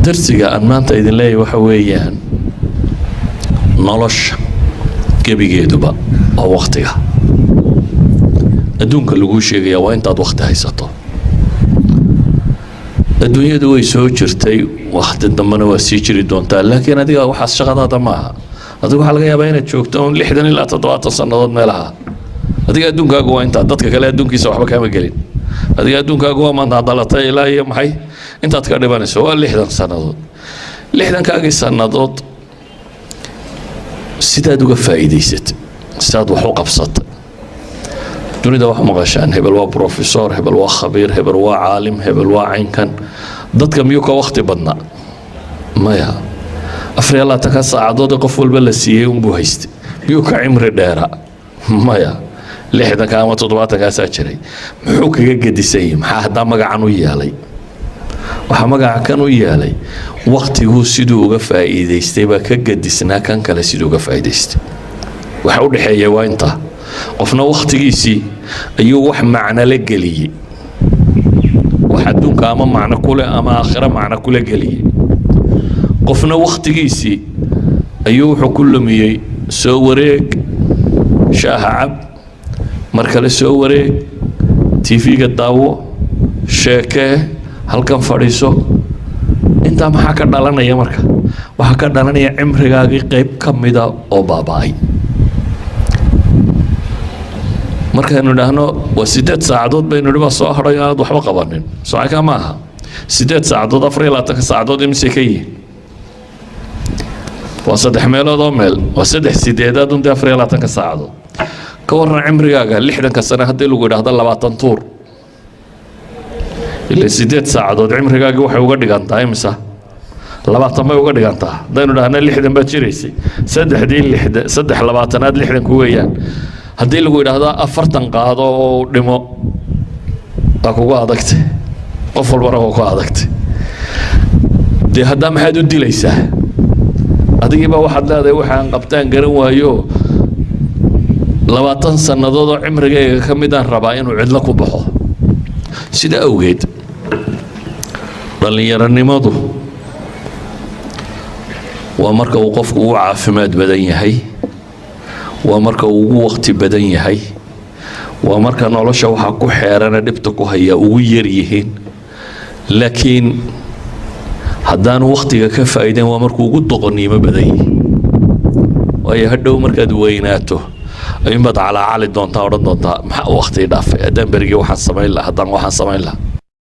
darsiga aan maanta idin leeyahay waxa weeyaan nolosha gebigeeduba waa waqtiga adduunka lagu sheegaya waa intaad waqti haysato adduunyadu way soo jirtay waqti dambana waa sii jiri doontaa laakiin adiga waxaas shaqadaada maaha adiga waxaa laga yaabaa inaad joogto 60 ilaa 70 sannadood meelaha adiga adduunkaagu waa intaa dadka kale adduunkiisa waxba kama gelin adiga adduunkaagu waa maanta dhalatay ilaa iyo maxay intaad ka dhibanayso waa 60 sannadood 60kaagii sannadood sidaad uga faa'iidaysatay sidaad wax u qabsatay dunida wax maqashaan hebel waa professor hebel waa khabiir hebel waa caalim hebel waa caynkan dadka miyuu ka waqti badnaa maya afar ka saacadood qof walba la siiyay buu haystay miyuu ka cimri dheera maya 60 ama 70 ka jiray muxuu kaga gadisay maxaa hadda magacan u yeelay waxa magaca kan u yeelay waqtigu sidoo uga faa'iidaystay ba ka gadisnaa kan kale sidoo uga faa'iidaystay waxa u dhaxeeya waa inta qofna waqtigiisii ayuu wax macna la geliyay wax adduunka ama macna kule ama aakhira macna kule geliyay qofna waqtigiisii ayuu wuxuu ku lumiyay soo wareeg shaaha cab markale soo wareeg TV-ga daawo sheekee halkan fadhiiso inta maxaa ka dhalanaya marka waxa ka dhalanaya cimrigaagii qayb ka mida oo baaba'ay markaanu dhahno waa 8 saacadood baynu dhiba soo haray aad waxba qabanin soo ma aha 8 saacadood 24 saacadood imse ka yihiin waa 3 meelood oo meel waa 3 sideedaad unta 24 saacadood ka waran cimrigaaga 60 sano haddii lagu yiraahdo 20 tuur ilaa 8 saacadood cimrigaaga waxay uga dhigantaa imisa 20 bay uga dhigantaa hadaynu dhahno 60 baad jiraysay 3 20aad 60 ku weeyaan haddii lagu yiraahdo 40 qaado oo dhimo waa kugu adagtay qof walba waa ku adagtay de hadda maxaad u dilaysaa adigiiba waxaad leedahay waxaan qabtaan garan waayo 20 sannadood oo cimrigayga ka mid aan rabaa inuu cidla ku baxo sida awgeed dhalinyaranimadu waa marka uu qofku u caafimaad badan yahay waa marka uu ugu waqti badan yahay waa marka nolosha waxa ku xeerana dhibta ku haya ugu yar yihiin laakiin haddaan waqtiga ka faa'iideyn waa markuu ugu doqoniimo badan yahay waayo hadhow markaad weynaato ayuunbaad calaacali doontaa odhan doontaa maxaa waqti dhaafay haddaan berigii waxaan samayn lahaa haddaan waxaan samayn lahaa